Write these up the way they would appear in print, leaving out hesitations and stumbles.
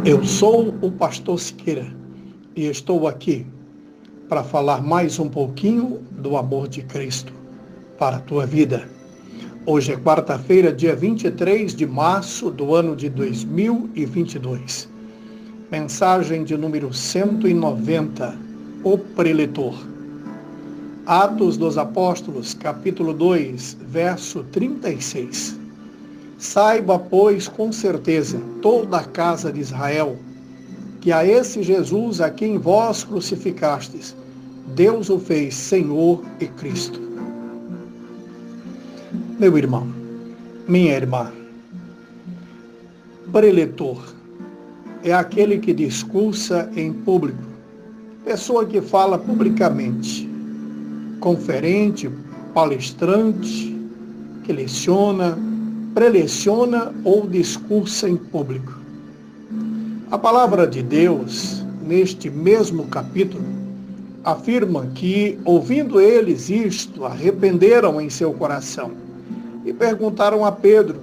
Eu sou o pastor Siqueira e estou aqui para falar mais um pouquinho do amor de Cristo para a tua vida. Hoje é quarta-feira, dia 23 de março do ano de 2022. Mensagem de número 190, o preletor. Atos dos Apóstolos, capítulo 2, verso 36. Saiba, pois, com certeza, toda a casa de Israel, que a esse Jesus a quem vós crucificastes, Deus o fez Senhor e Cristo. Meu irmão, minha irmã, preletor é aquele que discursa em público, pessoa que fala publicamente, conferente, palestrante, que leciona, preleciona ou discursa em público. A palavra de Deus, neste mesmo capítulo, afirma que, ouvindo eles isto, arrependeram em seu coração e perguntaram a Pedro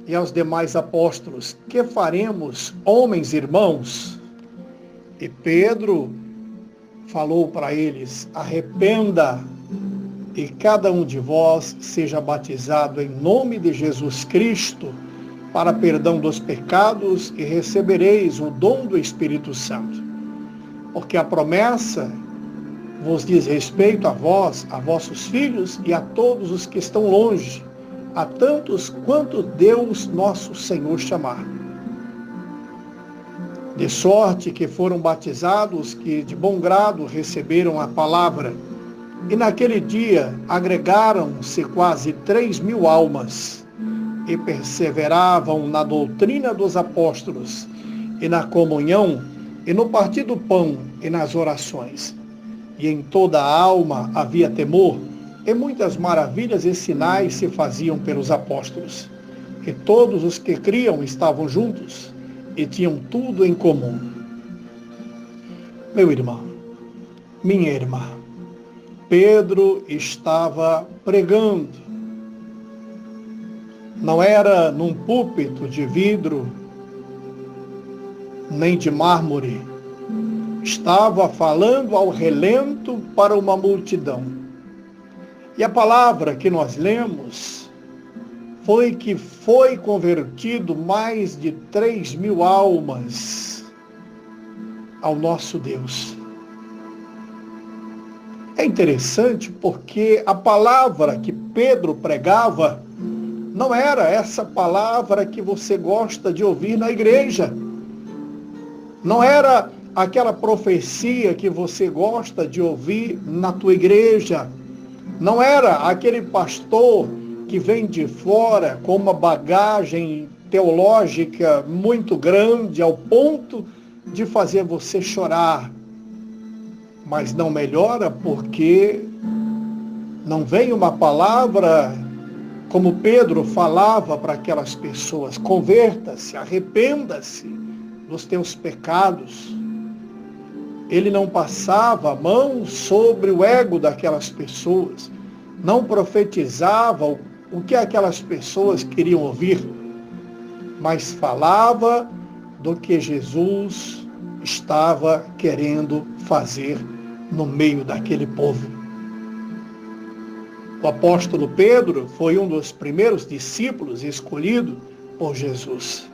e aos demais apóstolos: que faremos, homens irmãos? E Pedro falou para eles: arrependa e cada um de vós seja batizado em nome de Jesus Cristo para perdão dos pecados e recebereis o dom do Espírito Santo. Porque a promessa vos diz respeito a vós, a vossos filhos e a todos os que estão longe, a tantos quanto Deus nosso Senhor chamar. De sorte que foram batizados que de bom grado receberam a palavra, e naquele dia agregaram-se quase 3.000 almas, e perseveravam na doutrina dos apóstolos, e na comunhão, e no partir do pão, e nas orações. E em toda a alma havia temor, e muitas maravilhas e sinais se faziam pelos apóstolos. E todos os que criam estavam juntos, e tinham tudo em comum. Meu irmão, minha irmã, Pedro estava pregando. Não era num púlpito de vidro, nem de mármore. Estava falando ao relento para uma multidão. E a palavra que nós lemos foi que foi convertido mais de 3.000 almas ao nosso Deus. É interessante porque a palavra que Pedro pregava não era essa palavra que você gosta de ouvir na igreja. Não era aquela profecia que você gosta de ouvir na tua igreja. Não era aquele pastor que vem de fora com uma bagagem teológica muito grande ao ponto de fazer você chorar. Mas não melhora porque não vem uma palavra como Pedro falava para aquelas pessoas: converta-se, arrependa-se dos teus pecados. Ele não passava a mão sobre o ego daquelas pessoas, não profetizava o que aquelas pessoas queriam ouvir, mas falava do que Jesus estava querendo fazer no meio daquele povo. O apóstolo Pedro foi um dos primeiros discípulos escolhido por Jesus.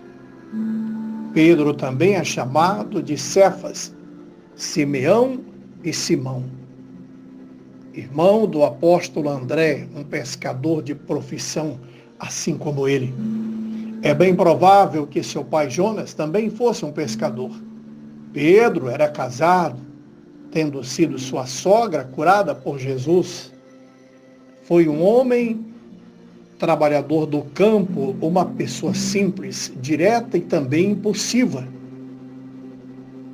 Pedro também é chamado de Cefas, Simeão e Simão, irmão do apóstolo André, um pescador de profissão, assim como ele. É bem provável que seu pai Jonas também fosse um pescador. Pedro era casado, tendo sido sua sogra curada por Jesus. Foi um homem trabalhador do campo, uma pessoa simples, direta e também impulsiva.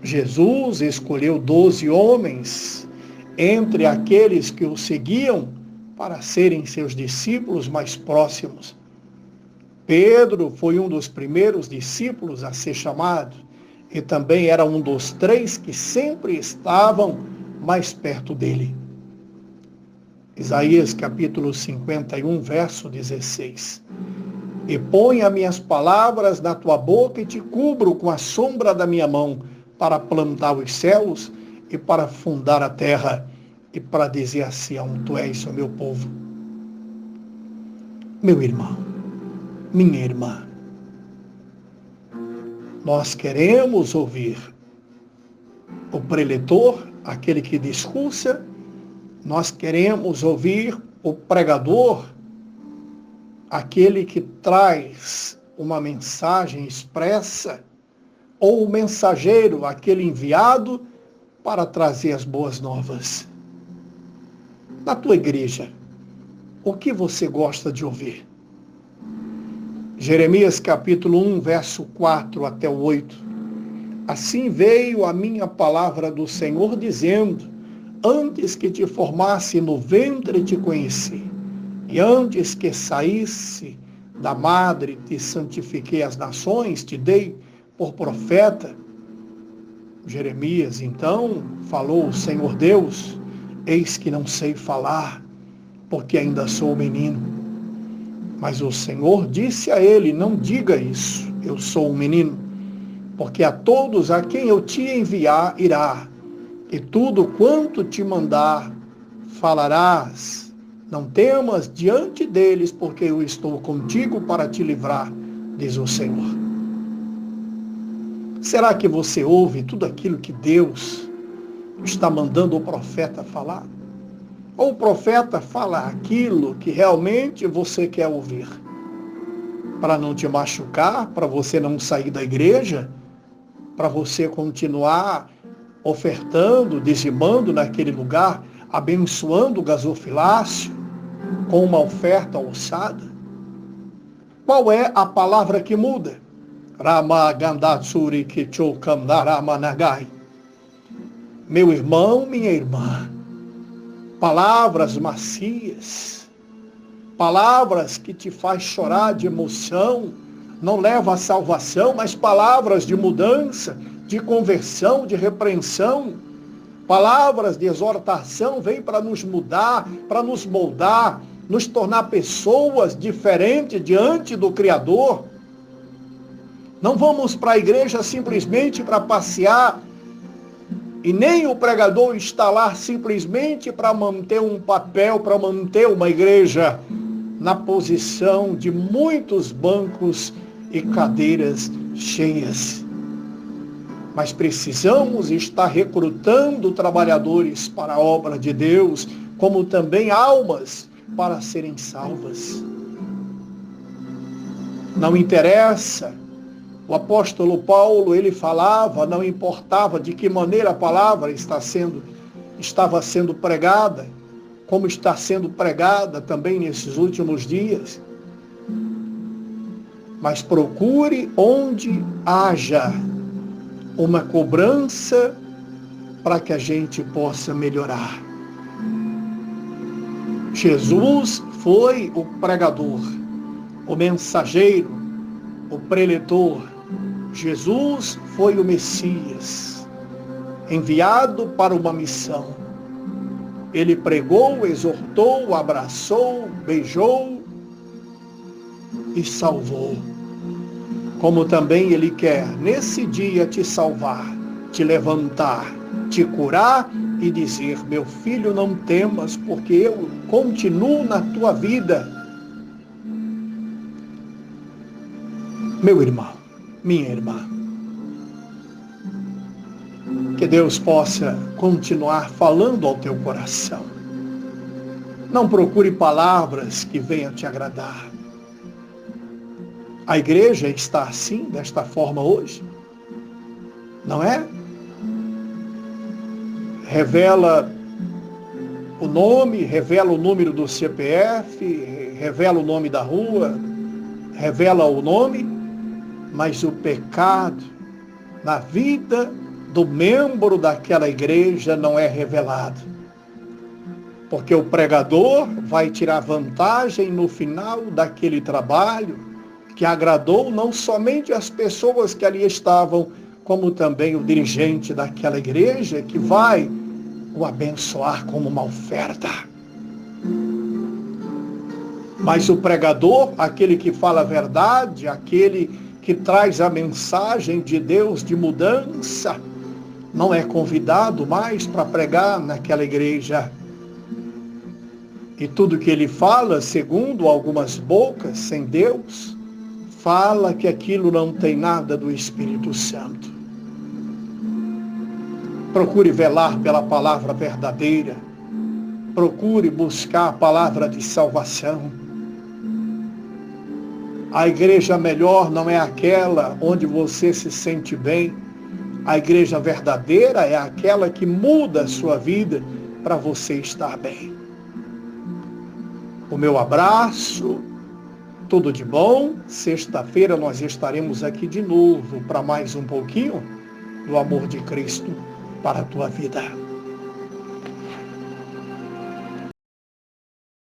Jesus escolheu 12 homens entre aqueles que o seguiam para serem seus discípulos mais próximos. Pedro foi um dos primeiros discípulos a ser chamado e também era um dos 3 que sempre estavam mais perto dele. Isaías capítulo 51, verso 16. E põe as minhas palavras na tua boca e te cubro com a sombra da minha mão para plantar os céus e para fundar a terra e para dizer a Sião, tu és o meu povo. Meu irmão, minha irmã, nós queremos ouvir o preletor, aquele que discursa, nós queremos ouvir o pregador, aquele que traz uma mensagem expressa, ou o mensageiro, aquele enviado para trazer as boas novas. Na tua igreja, o que você gosta de ouvir? Jeremias capítulo 1, verso 4 até o 8. Assim veio a minha palavra do Senhor dizendo, antes que te formasse no ventre te conheci, e antes que saísse da madre te santifiquei as nações, te dei por profeta. Jeremias, então, falou o Senhor Deus, eis que não sei falar, porque ainda sou menino. Mas o Senhor disse a ele, não diga isso, eu sou um menino, porque a todos a quem eu te enviar irá, e tudo quanto te mandar falarás. Não temas diante deles, porque eu estou contigo para te livrar, diz o Senhor. Será que você ouve tudo aquilo que Deus está mandando o profeta falar? Ou o profeta fala aquilo que realmente você quer ouvir? Para não te machucar, para você não sair da igreja, para você continuar ofertando, dizimando naquele lugar, abençoando o gasofilácio com uma oferta alçada? Qual é a palavra que muda? Meu irmão, minha irmã, palavras macias, palavras que te faz chorar de emoção, não leva à salvação, mas palavras de mudança, de conversão, de repreensão, palavras de exortação, vêm para nos mudar, para nos moldar, nos tornar pessoas diferentes diante do Criador. Não vamos para a igreja simplesmente para passear, e nem o pregador está lá simplesmente para manter um papel, para manter uma igreja na posição de muitos bancos e cadeiras cheias. Mas precisamos estar recrutando trabalhadores para a obra de Deus, como também almas para serem salvas. Não interessa. O apóstolo Paulo, ele falava, não importava de que maneira a palavra estava sendo pregada, como está sendo pregada também nesses últimos dias. Mas procure onde haja uma cobrança para que a gente possa melhorar. Jesus foi o pregador, o mensageiro, o preletor. Jesus foi o Messias, enviado para uma missão. Ele pregou, exortou, abraçou, beijou e salvou. Como também Ele quer, nesse dia, te salvar, te levantar, te curar e dizer, meu filho, não temas, porque eu continuo na tua vida. Meu irmão, minha irmã, que Deus possa continuar falando ao teu coração. Não procure palavras que venham te agradar. A igreja está assim, desta forma hoje, não é? Revela o nome, revela o número do CPF, revela o nome da rua, revela o nome, mas o pecado na vida do membro daquela igreja não é revelado. Porque o pregador vai tirar vantagem no final daquele trabalho que agradou não somente as pessoas que ali estavam, como também o dirigente daquela igreja que vai o abençoar como uma oferta. Mas o pregador, aquele que fala a verdade, aquele que traz a mensagem de Deus de mudança, não é convidado mais para pregar naquela igreja. E tudo que ele fala, segundo algumas bocas, sem Deus, fala que aquilo não tem nada do Espírito Santo. Procure velar pela palavra verdadeira. Procure buscar a palavra de salvação. A igreja melhor não é aquela onde você se sente bem. A igreja verdadeira é aquela que muda a sua vida para você estar bem. O meu abraço, tudo de bom. Sexta-feira nós estaremos aqui de novo para mais um pouquinho do amor de Cristo para a tua vida.